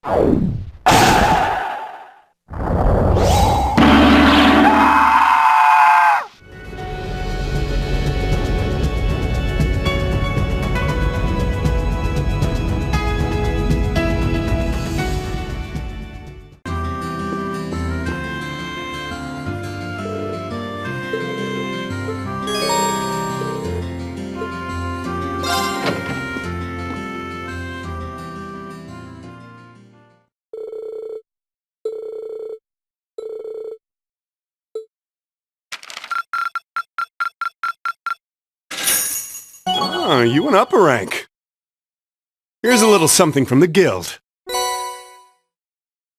Oh, you went up a rank. Here's a little something from the guild.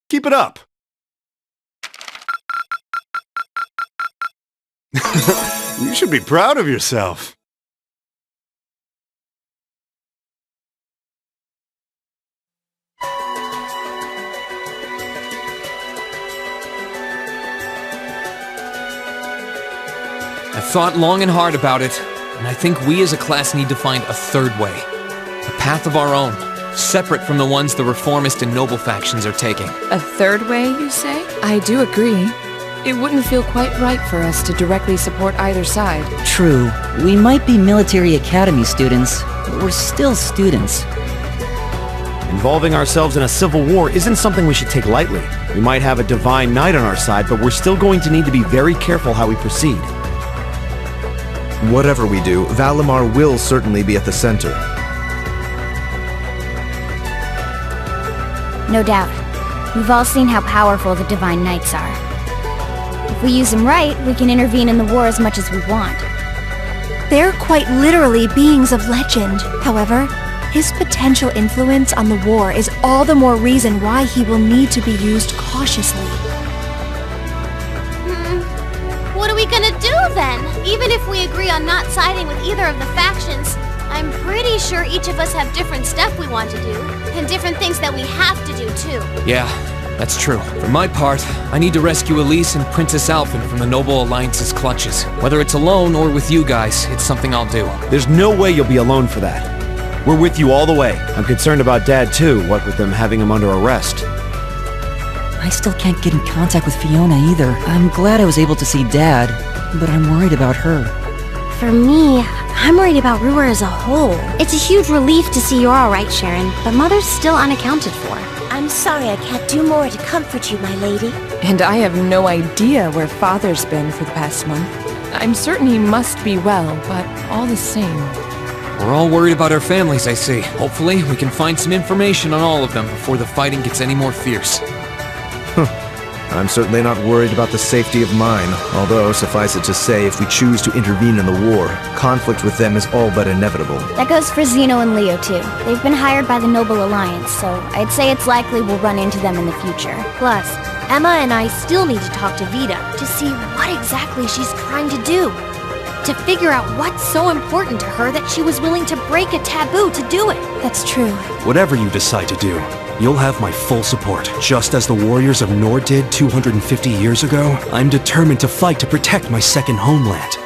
Keep it up. You should be proud of yourself. I've thought long and hard about it. And I think we as a class need to find a third way. A path of our own, separate from the ones the reformist and noble factions are taking. A third way, you say? I do agree. It wouldn't feel quite right for us to directly support either side. True. We might be military academy students, but we're still students. Involving ourselves in a civil war isn't something we should take lightly. We might have a divine knight on our side, but we're still going to need to be very careful how we proceed. Whatever we do, Valimar will certainly be at the center. No doubt. We've all seen how powerful the Divine Knights are. If we use them right, we can intervene in the war as much as we want. They're quite literally beings of legend. However, his potential influence on the war is all the more reason why he will need to be used cautiously. What are we gonna do then? Even if we agree on not siding with either of the factions, I'm pretty sure each of us have different stuff we want to do, and different things that we have to do too. Yeah, that's true. For my part, I need to rescue Elise and Princess Alphen from the Noble Alliance's clutches. Whether it's alone or with you guys, it's something I'll do. There's no way you'll be alone for that. We're with you all the way. I'm concerned about Dad too, what with them having him under arrest. I still can't get in contact with Fiona either. I'm glad I was able to see Dad, but I'm worried about her. For me, I'm worried about Ruhr as a whole. It's a huge relief to see you're alright, Sharon, but Mother's still unaccounted for. I'm sorry I can't do more to comfort you, my lady. And I have no idea where Father's been for the past month. I'm certain he must be well, but all the same... We're all worried about our families, I see. Hopefully, we can find some information on all of them before the fighting gets any more fierce. I'm certainly not worried about the safety of mine, although, suffice it to say, if we choose to intervene in the war, conflict with them is all but inevitable. That goes for Zeno and Leo too. They've been hired by the Noble Alliance, so I'd say it's likely we'll run into them in the future. Plus, Emma and I still need to talk to Vita to see what exactly she's trying to do. To figure out what's so important to her that she was willing to break a taboo to do it. That's true. Whatever you decide to do, you'll have my full support. Just as the warriors of Nord did 250 years ago, I'm determined to fight to protect my second homeland,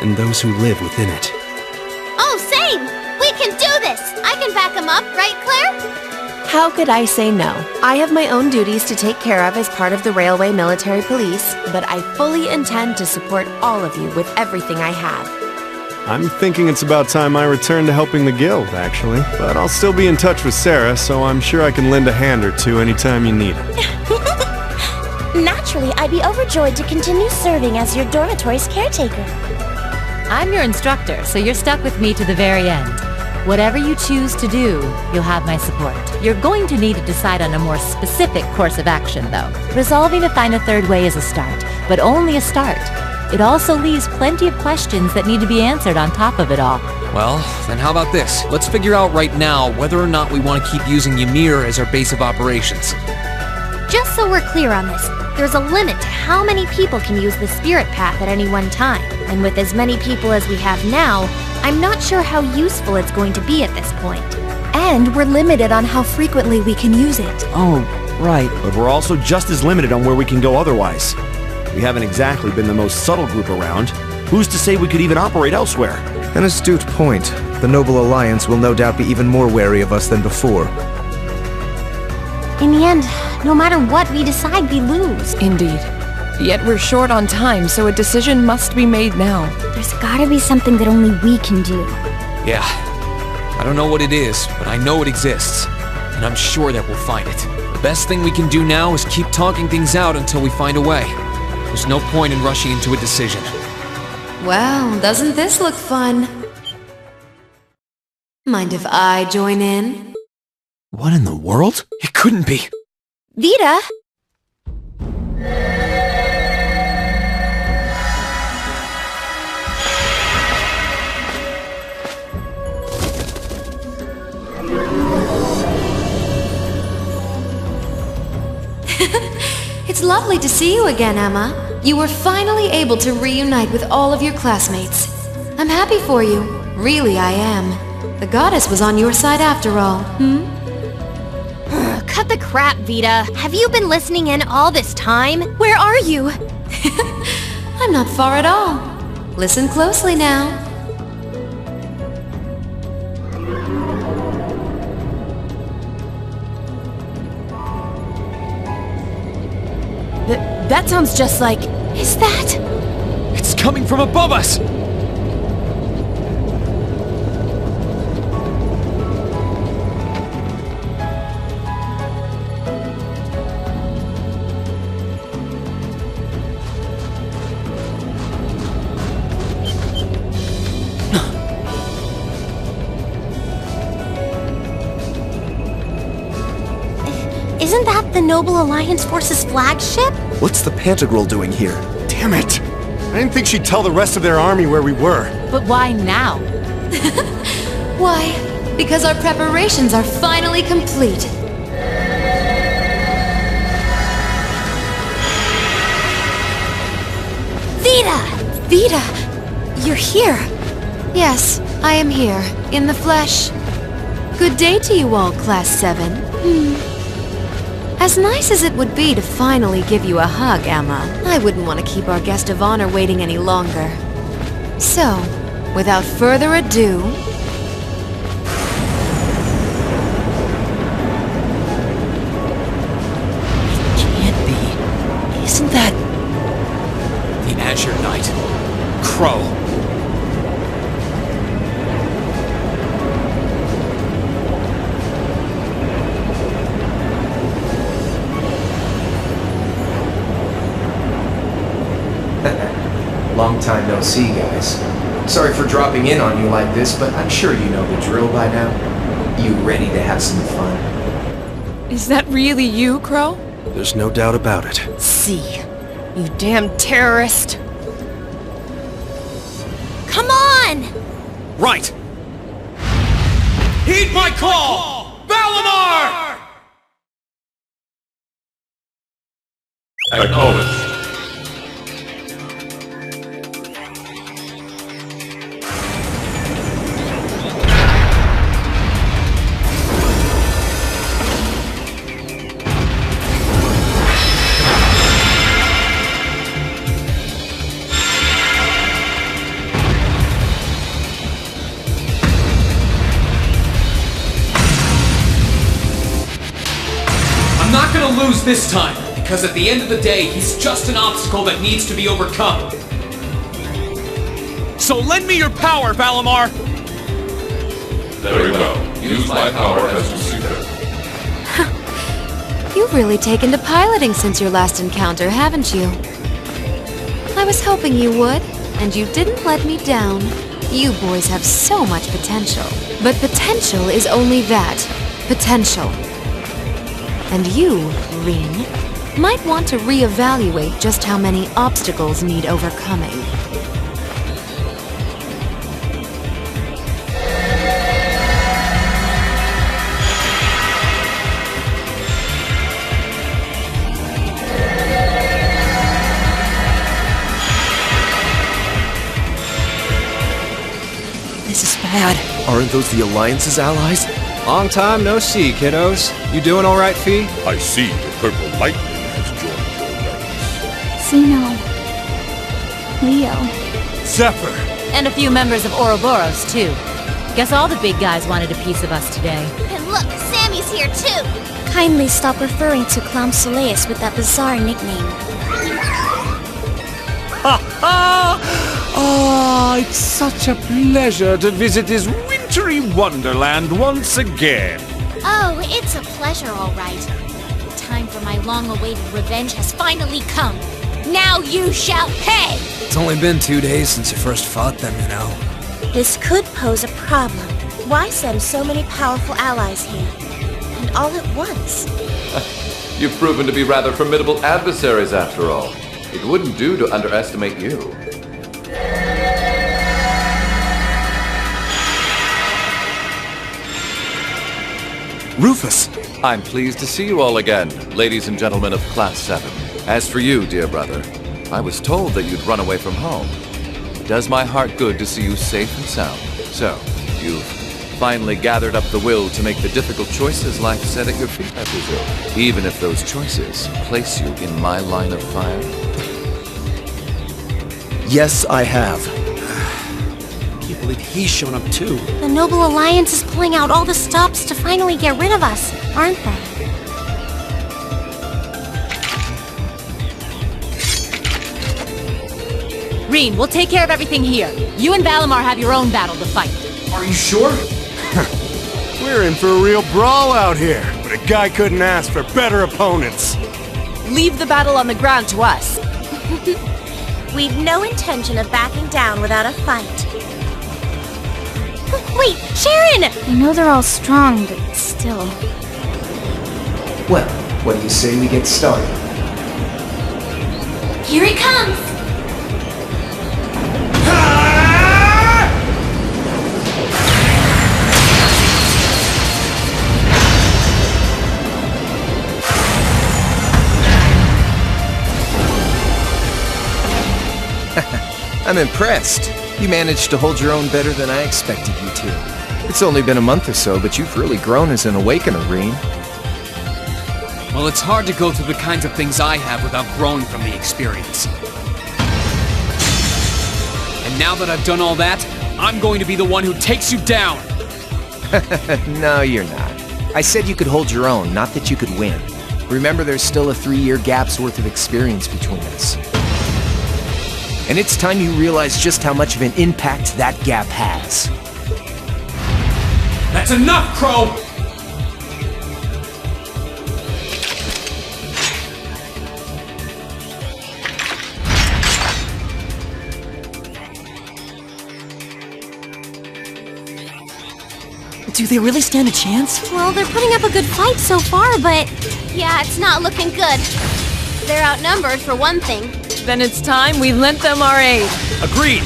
and those who live within it. Oh, same! We can do this! I can back him up, right, Claire? How could I say no? I have my own duties to take care of as part of the Railway Military Police, but I fully intend to support all of you with everything I have. I'm thinking it's about time I return to helping the guild, actually. But I'll still be in touch with Sara, so I'm sure I can lend a hand or two anytime you need it. Naturally, I'd be overjoyed to continue serving as your dormitory's caretaker. I'm your instructor, so you're stuck with me to the very end. Whatever you choose to do, you'll have my support. You're going to need to decide on a more specific course of action, though. Resolving to find a third way is a start, but only a start. It also leaves plenty of questions that need to be answered on top of it all. Well, then how about this? Let's figure out right now whether or not we want to keep using Ymir as our base of operations. Just so we're clear on this, there's a limit to how many people can use the Spirit Path at any one time. And with as many people as we have now, I'm not sure how useful it's going to be at this point. And we're limited on how frequently we can use it. Oh, right. But we're also just as limited on where we can go otherwise. We haven't exactly been the most subtle group around. Who's to say we could even operate elsewhere? An astute point. The Noble Alliance will no doubt be even more wary of us than before. In the end, no matter what we decide, we lose. Indeed. Yet we're short on time, so a decision must be made now. There's gotta be something that only we can do. Yeah. I don't know what it is, but I know it exists. And I'm sure that we'll find it. The best thing we can do now is keep talking things out until we find a way. There's no point in rushing into a decision. Well, doesn't this look fun? Mind if I join in? What in the world? It couldn't be. Vita! It's lovely to see you again, Emma. You were finally able to reunite with all of your classmates. I'm happy for you. Really, I am. The goddess was on your side after all. Cut the crap, Vita. Have you been listening in all this time? Where are you? I'm not far at all. Listen closely now. That sounds just like... Is that? It's coming from above us! Isn't that the Noble Alliance Force's flagship? What's the Pantagruel doing here? Damn it! I didn't think she'd tell the rest of their army where we were. But why now? Why? Because our preparations are finally complete. Vita! Vita! You're here! Yes, I am here, in the flesh. Good day to you all, Class 7. As nice as it would be to finally give you a hug, Emma, I wouldn't want to keep our guest of honor waiting any longer. So, without further ado... Can't be. Isn't that... The Azure Knight. Crow. Long time no see, guys. Sorry for dropping in on you like this, but I'm sure you know the drill by now. You ready to have some fun? Is that really you, Crow? There's no doubt about it. See. You damn terrorist. Come on! Right! Heed my call! Valimar! Acknowledged. Lose this time, because at the end of the day, he's just an obstacle that needs to be overcome. So lend me your power, Valimar! Very well. Use my power as you see fit. You've really taken to piloting since your last encounter, haven't you? I was hoping you would, and you didn't let me down. You boys have so much potential. But potential is only that. Potential. And you, Rean, might want to reevaluate just how many obstacles need overcoming. This is bad. Aren't those the Alliance's allies? Long time no see, kiddos. You doing all right, Fee? I see the purple lightning has joined your ranks. Sino. Leo. Zephyr. And a few members of Ouroboros, too. Guess all the big guys wanted a piece of us today. And look, Sam enemies here, too! Kindly stop referring to Clown Soleus with that bizarre nickname. Ha ha! Ah, it's such a pleasure to visit this wintry wonderland once again. Oh, it's a pleasure, all right. The time for my long-awaited revenge has finally come. Now you shall pay! It's only been 2 days since you first fought them, you know. This could pose a problem. Why send so many powerful allies here? And all at once? You've proven to be rather formidable adversaries, after all. It wouldn't do to underestimate you. Rufus! I'm pleased to see you all again, ladies and gentlemen of Class 7. As for you, dear brother, I was told that you'd run away from home. It does my heart good to see you safe and sound. So, you've finally gathered up the will to make the difficult choices life set at your feet, I presume. Even if those choices place you in my line of fire. Yes, I have. I can't believe he's shown up too. The Noble Alliance is pulling out all the stops to finally get rid of us, aren't they? Rean, we'll take care of everything here. You and Valimar have your own battle to fight. Are you sure? We're in for a real brawl out here, but a guy couldn't ask for better opponents. Leave the battle on the ground to us. We've no intention of backing down without a fight. Wait, Sharon! I know they're all strong, but still. Well, what do you say we get started? Here it comes! I'm impressed. You managed to hold your own better than I expected you to. It's only been a month or so, but you've really grown as an Awakener, Rean. Well, it's hard to go through the kinds of things I have without growing from the experience. And now that I've done all that, I'm going to be the one who takes you down! No, you're not. I said you could hold your own, not that you could win. Remember, there's still a 3-year gap's worth of experience between us. And it's time you realize just how much of an impact that gap has. That's enough, Crow! Do they really stand a chance? Well, they're putting up a good fight so far, but yeah, it's not looking good. They're outnumbered, for one thing. Then it's time we lent them our aid. Agreed!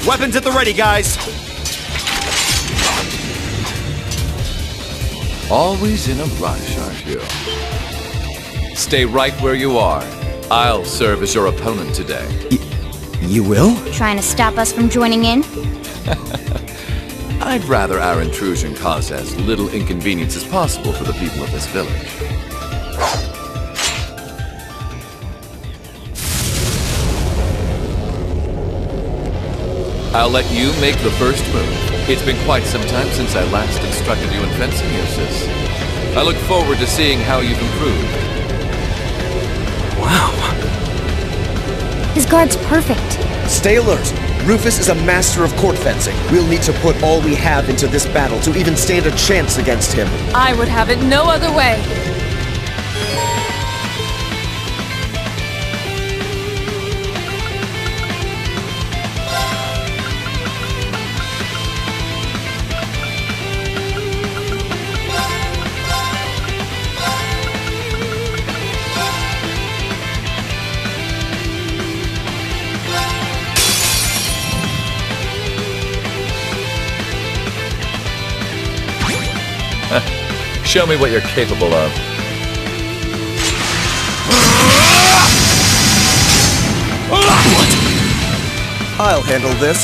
Weapons at the ready, guys! Always in a rush, aren't you? Stay right where you are. I'll serve as your opponent today. You will? Trying to stop us from joining in? I'd rather our intrusion cause as little inconvenience as possible for the people of this village. I'll let you make the first move. It's been quite some time since I last instructed you in fencing, Eustace. I look forward to seeing how you've improved. Wow. His guard's perfect. Stay alert. Rufus is a master of court fencing. We'll need to put all we have into this battle to even stand a chance against him. I would have it no other way. Show me what you're capable of. What? I'll handle this.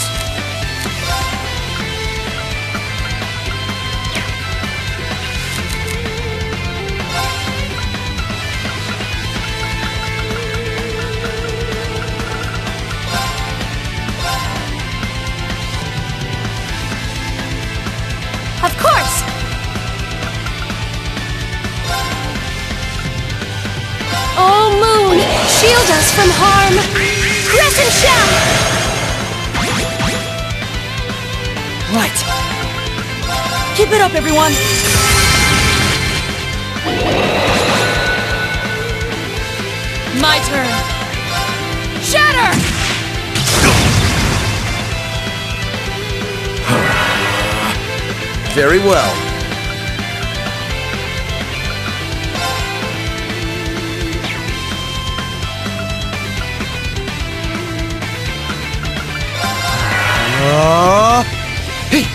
Of course! from harm! Crescent shell! Right. Keep it up, everyone! My turn. Shatter! Very well. Hey!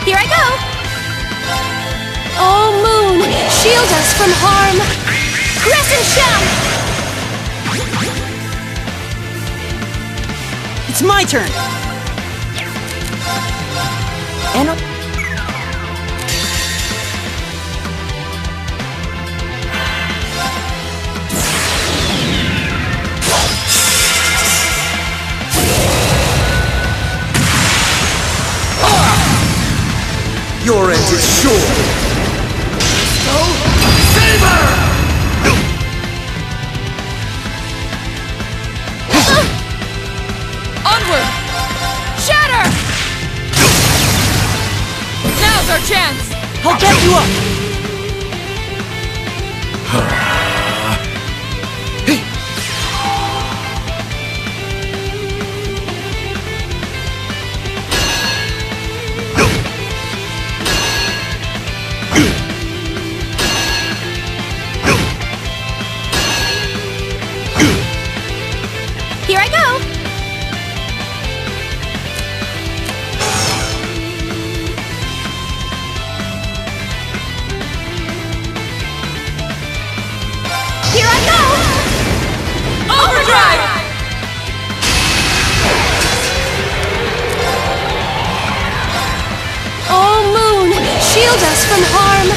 Here I go! Oh, Moon! Shield us from harm! Crescent shell! It's my turn! And... Your end is sure! Onward! Shatter! Now's our chance! I'll get you up! Here I go! Here I go! Overdrive! Oh, Moon! Shield us from harm!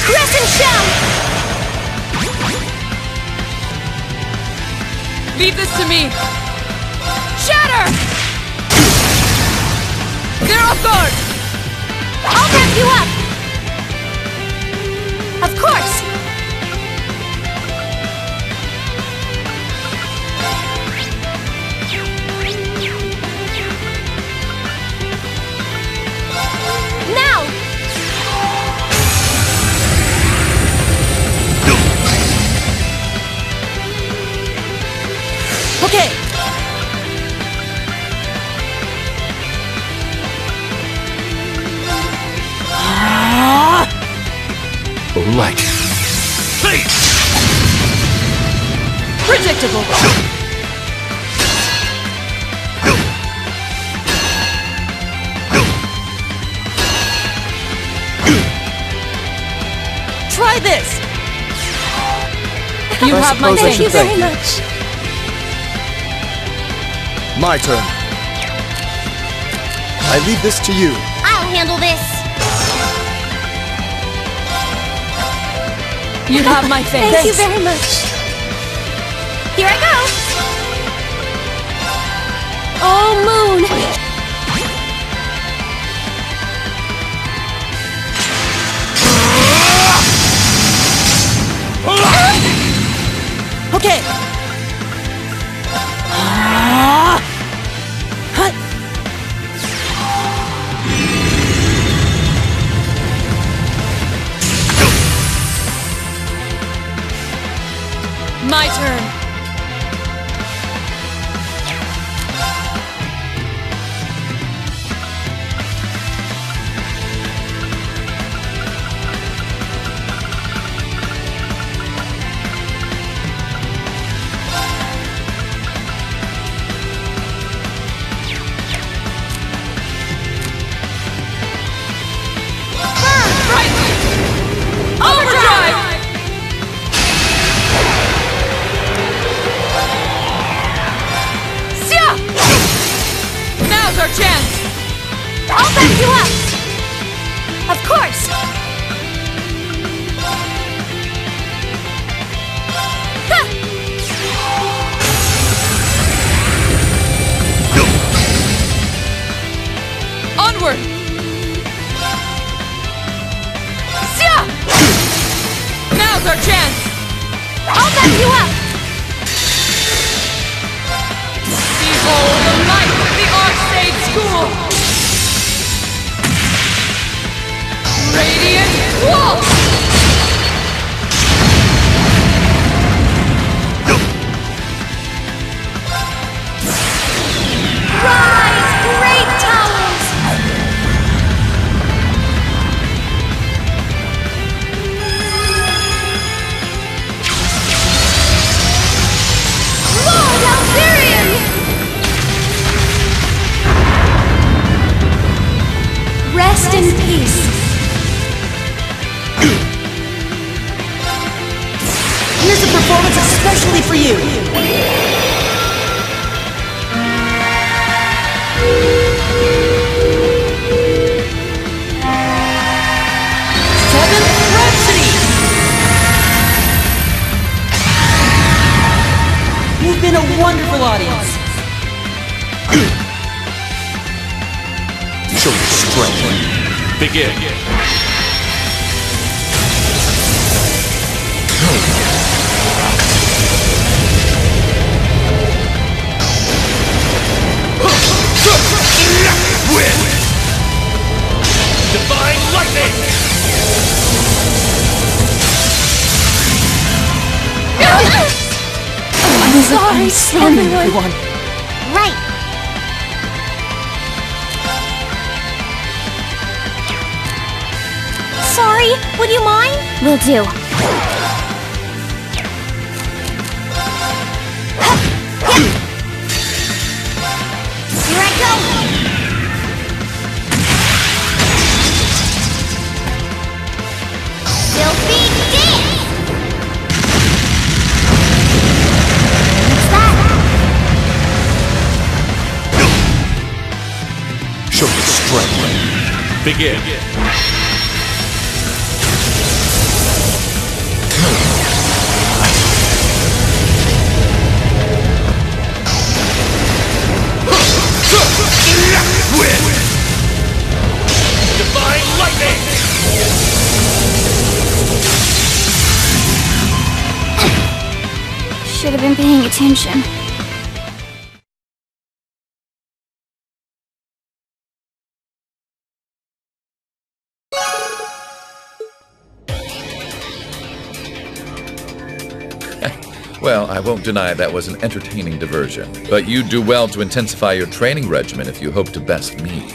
Crescent shell! Leave this to me! Shatter! They're off guard! I'll wrap you up! Of course! Now! Okay! Light. Predictable! Try this! You have my Thank you thanks. very much. My turn. I leave this to you. I'll handle this. You have my thanks. Thank you very much. Here I go. Oh, Moon. Okay! My turn. Burn brightly! Now's our chance! I'll back you up! Behold the might of the Archsage School! Radiant Wolf! Rise, great towers! Lord Alvirian! Rest in peace. Here's a performance especially for you! Seventh Rhapsody! You've been a wonderful audience. Show your strength. Begin. Win! Divine Lightning! I'm sorry, everyone. Right. Sorry, would you mind? Will do. Here I go! Filthy dance! What's that? Show your strength. Begin. Win! Divine Lightning! Should have been paying attention. Well, I won't deny that was an entertaining diversion, but you do well to intensify your training regimen if you hope to best me.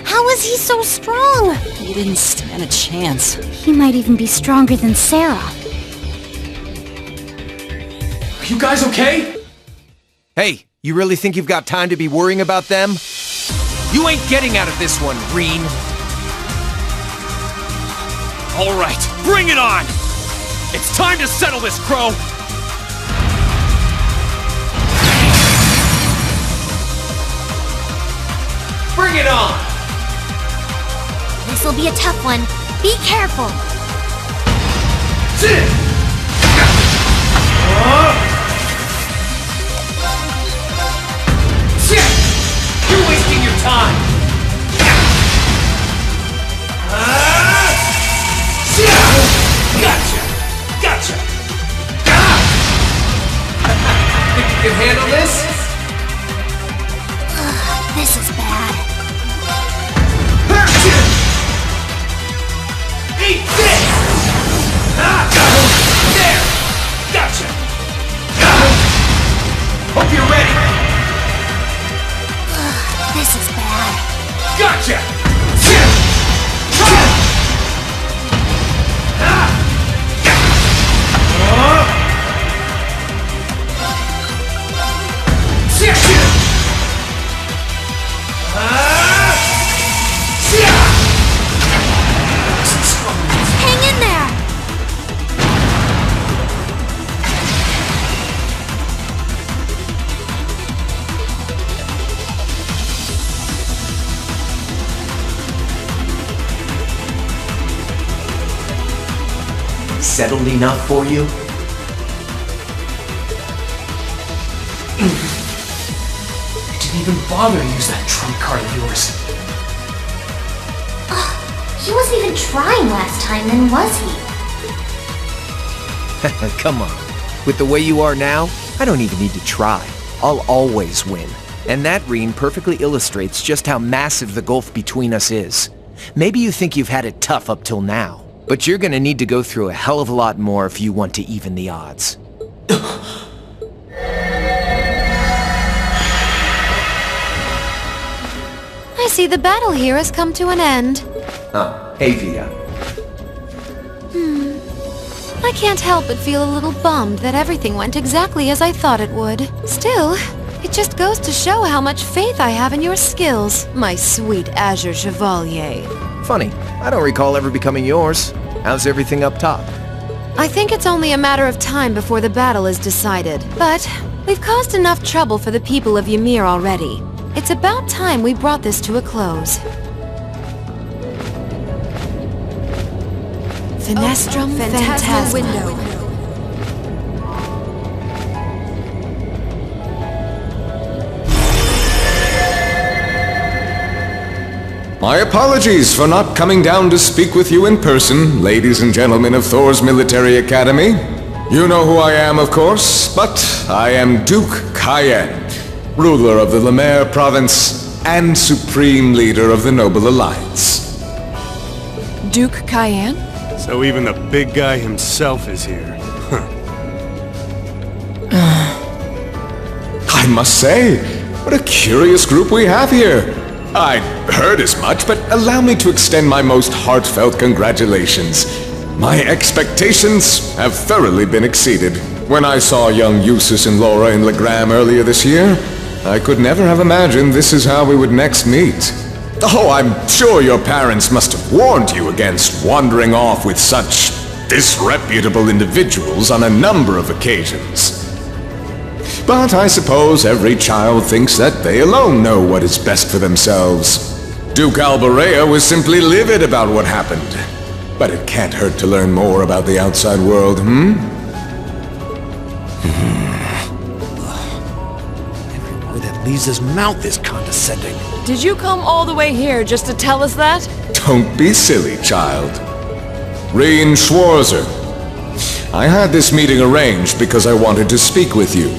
How is he so strong? You didn't stand a chance. He might even be stronger than Sara. Are you guys okay? Hey, you really think you've got time to be worrying about them? You ain't getting out of this one, Rean. All right, bring it on! It's time to settle this, Crow! Bring it on! This'll be a tough one. Be careful. You're wasting your time! Gotcha! Gotcha! Think you can handle this? This is bad. Eat this! There! Gotcha! Hope you're ready! This is bad. Gotcha! Hang in there! Settled enough for you? You didn't even bother to use that trump card of yours. He wasn't even trying last time, then was he? Come on. With the way you are now, I don't even need to try. I'll always win. And that, Rean, perfectly illustrates just how massive the gulf between us is. Maybe you think you've had it tough up till now, but you're gonna need to go through a hell of a lot more if you want to even the odds. I see the battle here has come to an end. Hey, Vita. I can't help but feel a little bummed that everything went exactly as I thought it would. Still, it just goes to show how much faith I have in your skills, my sweet Azure Chevalier. Funny, I don't recall ever becoming yours. How's everything up top? I think it's only a matter of time before the battle is decided. But we've caused enough trouble for the people of Ymir already. It's about time we brought this to a close. Finestrum Phantasma Window. My apologies for not coming down to speak with you in person, ladies and gentlemen of Thor's Military Academy. You know who I am, of course, but I am Duke Cayenne, ruler of the Lemaire province and supreme leader of the Noble Alliance. Duke Cayenne? So even the big guy himself is here. I must say, what a curious group we have here. I'd heard as much, but allow me to extend my most heartfelt congratulations. My expectations have thoroughly been exceeded. When I saw young Eustace and Laura in Legram earlier this year, I could never have imagined this is how we would next meet. Oh, I'm sure your parents must have warned you against wandering off with such disreputable individuals on a number of occasions. But I suppose every child thinks that they alone know what is best for themselves. Duke Albarea was simply livid about what happened. But it can't hurt to learn more about the outside world, Every word that leaves his mouth is condescending. Did you come all the way here just to tell us that? Don't be silly, child. Rean Schwarzer. I had this meeting arranged because I wanted to speak with you.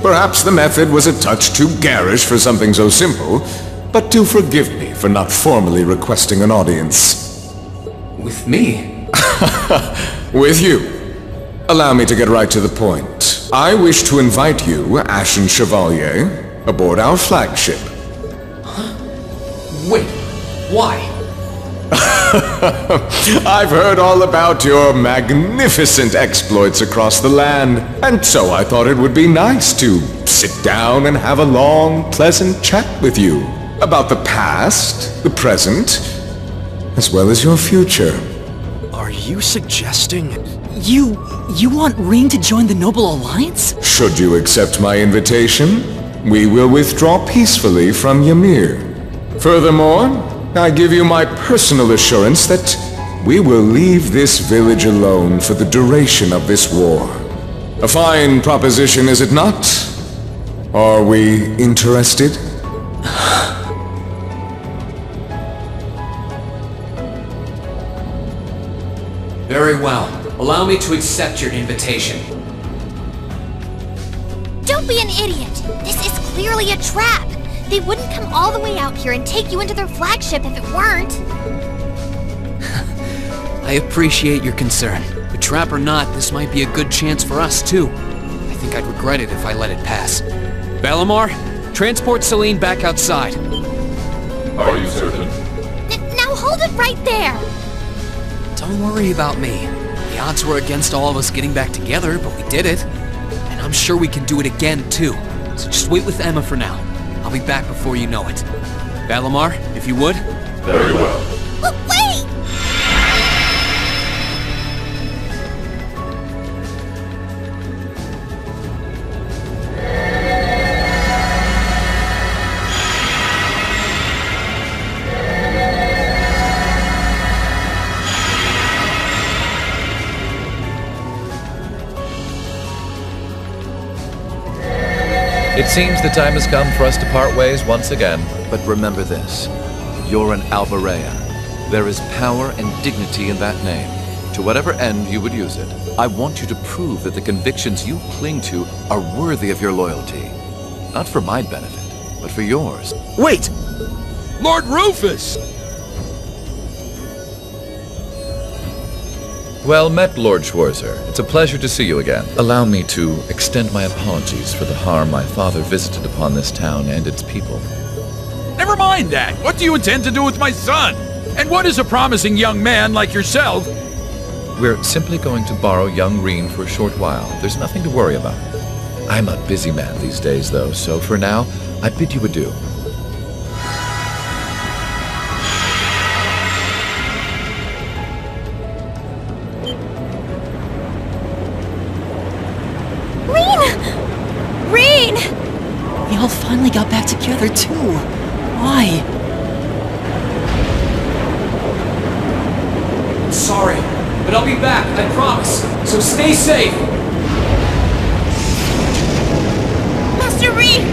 Perhaps the method was a touch too garish for something so simple, but do forgive me for not formally requesting an audience. With me? With you. Allow me to get right to the point. I wish to invite you, Ashen Chevalier, aboard our flagship. Wait, why? I've heard all about your magnificent exploits across the land, and so I thought it would be nice to sit down and have a long, pleasant chat with you about the past, the present, as well as your future. Are you suggesting... You want Rean to join the Noble Alliance? Should you accept my invitation, we will withdraw peacefully from Ymir. Furthermore, I give you my personal assurance that we will leave this village alone for the duration of this war. A fine proposition, is it not? Are we interested? Very well. Allow me to accept your invitation. Don't be an idiot! This is clearly a trap! They wouldn't come all the way out here and take you into their flagship if it weren't! I appreciate your concern. But trap or not, this might be a good chance for us, too. I think I'd regret it if I let it pass. Valimar, transport Celine back outside. Are you certain? Now hold it right there! Don't worry about me. The odds were against all of us getting back together, but we did it. And I'm sure we can do it again, too. So just wait with Emma for now. I'll be back before you know it. Valimar, if you would. Very well. But wait! It seems the time has come for us to part ways once again. But remember this. You're an Albarea. There is power and dignity in that name. to whatever end you would use it. I want you to prove that the convictions you cling to are worthy of your loyalty. Not for my benefit, but for yours. Wait! Lord Rufus! Well met, Lord Schwarzer. It's a pleasure to see you again. Allow me to extend my apologies for the harm my father visited upon this town and its people. Never mind that. What do you intend to do with my son? And what is a promising young man like yourself? We're simply going to borrow young Rean for a short while. There's nothing to worry about. I'm a busy man these days, though, so for now, I bid you adieu. Rean! We all finally got back together, too. Why? Sorry, but I'll be back, I promise. So stay safe. Master Rean!